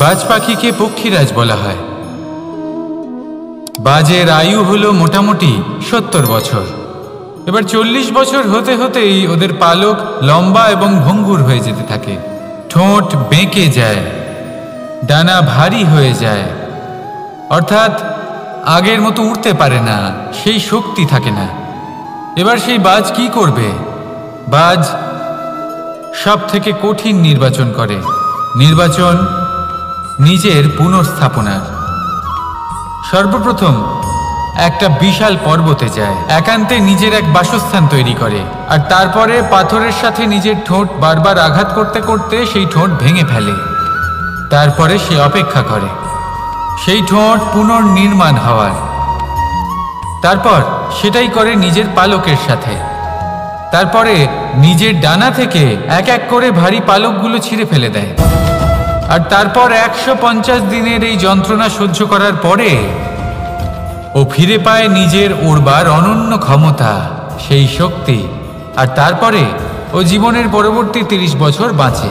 বাজ পাখিকে পক্ষীরাজ বলা হয়। বাজের আয়ু হলো মোটামুটি 70 বছর। এবার 40 বছর হতে হতেই ওদের পালক লম্বা এবং ভঙ্গুর হয়ে যেতে থাকে, ঠোঁট বেঁকে যায়, ডানা ভারী হয়ে যায়, অর্থাৎ আগের মতো উড়তে পারে না, সেই শক্তি থাকে না। এবার সেই বাজ কি করবে? বাজ সব থেকে কঠিন নির্বাচন করে, নির্বাচন নিজের পুনর্স্থাপনার। সর্বপ্রথম একটা বিশাল পর্বতে যায়, একান্তে নিজের এক বাসস্থান তৈরি করে, আর তারপরে পাথরের সাথে নিজের ঠোঁট বারবার আঘাত করতে করতে সেই ঠোঁট ভেঙে ফেলে। তারপরে সে অপেক্ষা করে সেই ঠোঁট পুনর্নির্মাণ হওয়ার। তারপর সেটাই করে নিজের পালকের সাথে। তারপরে নিজের ডানা থেকে এক এক করে ভারী পালকগুলো ছিঁড়ে ফেলে দেয়। আর তারপর 150 দিনের এই যন্ত্রণা সহ্য করার পরে ও ফিরে পায় নিজের উড়বার অনন্য ক্ষমতা, সেই শক্তি। আর তারপরে ও জীবনের পরবর্তী 30 বছর বাঁচে।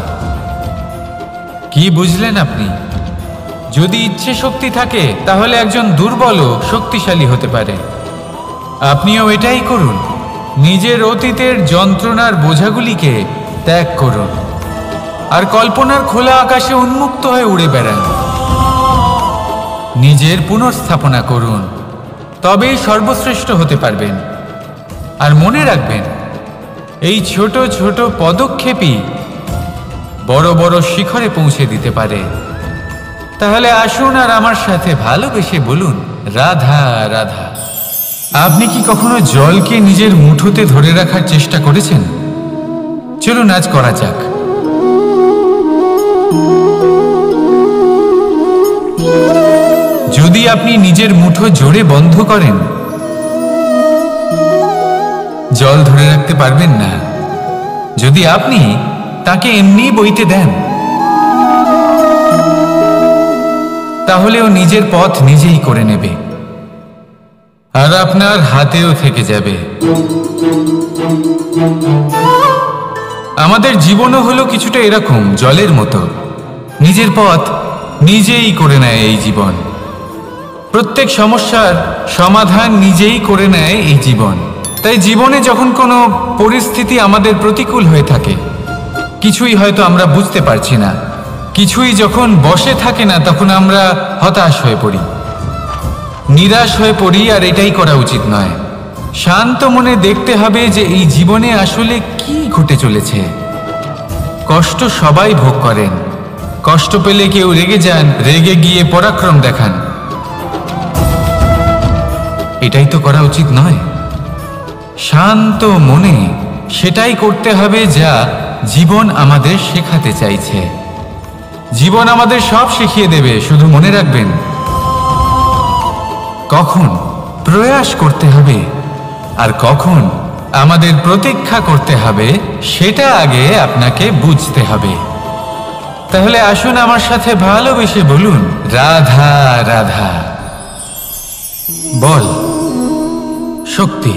কি বুঝলেন আপনি? যদি ইচ্ছে শক্তি থাকে তাহলে একজন দুর্বলও শক্তিশালী হতে পারে। আপনিও এটাই করুন, নিজের অতীতের যন্ত্রণার বোঝাগুলিকে ত্যাগ করুন আর কল্পনার খোলা আকাশে উন্মুক্ত হয়ে উড়ে বেড়ান। নিজের পুনর্স্থাপনা করুন, তবেই সর্বশ্রেষ্ঠ হতে পারবেন। আর মনে রাখবেন, এই ছোট ছোট পদক্ষেপই বড় বড় শিখরে পৌঁছে দিতে পারে। তাহলে আসুন আর আমার সাথে ভালোবেসে বলুন, রাধা রাধা। আপনি কি কখনো জলকে নিজের মুঠোতে ধরে রাখার চেষ্টা করেছেন? চলুন আজ করা যাক। যদি আপনি নিজের মুঠো জোরে বন্ধ করেন, জল ধরে রাখতে পারবেন না। যদি আপনি তাকে এমনি বইতে দেন, তাহলে ও নিজের পথ নিজেই করে নেবে আর আপনার হাতেও থেকে যাবে। আমাদের জীবনও হলো কিছুটা এরকম, জলের মতো। নিজের পথ নিজেই করে নেয় এই জীবন। প্রত্যেক সমস্যার সমাধান নিজেই করে নেয় এই জীবন। তাই জীবনে যখন কোনো পরিস্থিতি আমাদের প্রতিকূল হয়ে থাকে, কিছুই হয়তো আমরা বুঝতে পারছি না, কিছুই যখন বসে থাকে না, তখন আমরা হতাশ হয়ে পড়ি, নিরাশ হয়ে পড়ি। আর এটাই করা উচিত নয়। শান্ত মনে দেখতে হবে যে এই জীবনে আসলে কি ঘটে চলেছে। কষ্ট সবাই ভোগ করেন। কষ্ট পেলে কেউ রেগে যান, রেগে গিয়ে পরাক্রম দেখান। এটাই তো করা উচিত নয়। শান্ত মনে সেটাই করতে হবে যা জীবন আমাদের শেখাতে চাইছে। জীবন আমাদের সব শিখিয়ে দেবে, শুধু মনে রাখবেন কখন প্রয়াস করতে হবে আর কখন আমাদের প্রতীক্ষা করতে হবে, সেটা আগে আপনাকে বুঝতে হবে। তাহলে আসুন আমার সাথে ভালোবেসে বলুন, রাধা রাধা। বল, শক্তি,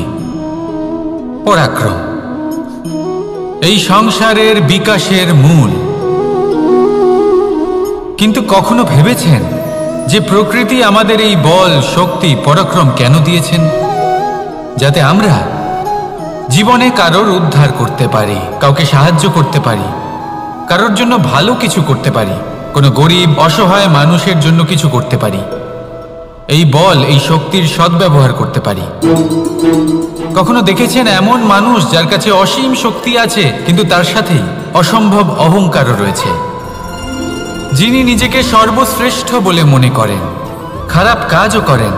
পরাক্রম এই সংসারের বিকাশের মূল। কিন্তু কখনো ভেবেছেন যে প্রকৃতি আমাদের এই বল, শক্তি, পরাক্রম কেন দিয়েছেন? যাতে আমরা জীবনে কারোর উদ্ধার করতে পারি, কাউকে সাহায্য করতে পারি, কারোর জন্য ভালো কিছু করতে পারি, কোনো গরিব অসহায় মানুষের জন্য কিছু করতে পারি। এই বল, এই শক্তির সদ্ব্যবহার করতে পারি। কখনো দেখেছেন এমন মানুষ যার কাছে অসীম শক্তি আছে, কিন্তু তার সাথেই অসম্ভব অহংকারও রয়েছে? যিনি নিজেকে সর্বশ্রেষ্ঠ বলে মনে করেন, খারাপ কাজও করেন।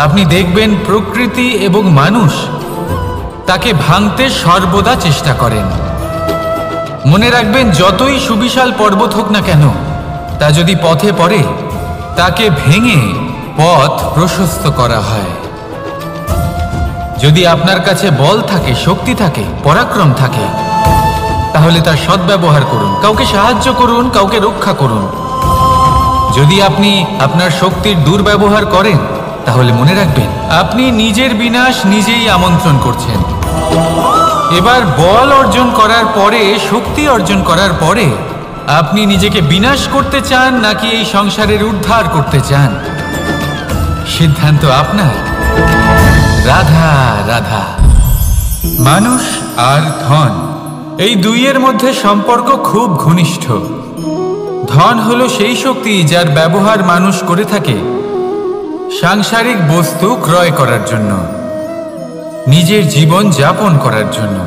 আপনি দেখবেন প্রকৃতি এবং মানুষ তাকে ভাঙতে সর্বদা চেষ্টা করেন। মনে রাখবেন, যতই সুবিশাল পর্বত হোক না কেন, তা যদি পথে পড়ে, তাকে ভেঙে পথ প্রশস্ত করা হয়। যদি আপনার কাছে বল থাকে, শক্তি থাকে, পরাক্রম থাকে, তাহলে তার সদ্ব্যবহার করুন, কাউকে সাহায্য করুন, কাউকে রক্ষা করুন। যদি আপনি আপনার শক্তির দুর্ব্যবহার করেন, তাহলে মনে রাখবেন আপনি নিজের বিনাশ নিজেই আমন্ত্রণ করছেন। এবার বল অর্জন করার পরে, শক্তি অর্জন করার পরে আপনি নিজেকে বিনাশ করতে চান নাকি এই সংসারের উদ্ধার করতে চান? সিদ্ধান্ত আপনার। রাধা রাধা। মানুষ আর ধন, এই দুইয়ের মধ্যে সম্পর্ক খুব ঘনিষ্ঠ। ধন হলো সেই শক্তি যার ব্যবহার মানুষ করে থাকে সাংসারিক বস্তু ক্রয় করার জন্য, নিজের জীবন যাপন করার জন্য।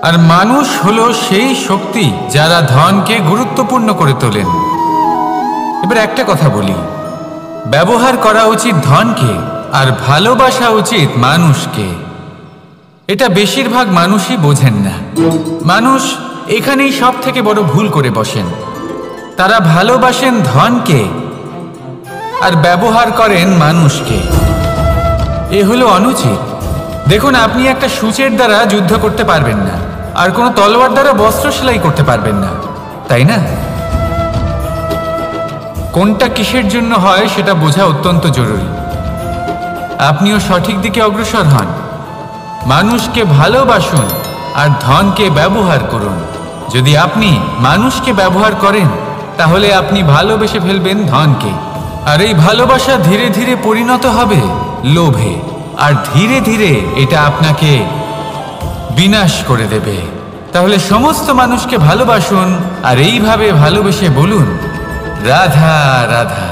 আর মানুষ হলো সেই শক্তি যারা ধনকে গুরুত্বপূর্ণ করে তোলেন। এবার একটা কথা বলি, ব্যবহার করা উচিত ধনকে আর ভালোবাসা উচিত মানুষকে। এটা বেশিরভাগ মানুষই বোঝেন না। মানুষ এখানেই সব থেকে বড় ভুল করে বসেন। তারা ভালোবাসেন ধনকে আর ব্যবহার করেন মানুষকে। এ হলো অনুচিত। দেখুন, আপনি একটা সূচের দ্বারা যুদ্ধ করতে পারবেন না, আর কোনো তলোয়ার দ্বারা বস্ত্র সেলাই করতে পারবেন না, তাই না? কোনটা কিসের জন্য হয় সেটা বোঝা অত্যন্ত জরুরি। আপনিও সঠিক দিকে অগ্রসর হন। মানুষকে ভালোবাসুন আর ধনকে ব্যবহার করুন। যদি আপনি মানুষকে ব্যবহার করেন তাহলে আপনি ভালোবেসে ফেলবেন ধনকে, আর এই ভালোবাসা ধীরে ধীরে পরিণত হবে লোভে, আর ধীরে ধীরে এটা আপনাকে বিনাশ করে দেবে। তাহলে সমস্ত মানুষকে ভালোবাসুন আর এইভাবে ভালোবেসে বলুন, রাধা রাধা।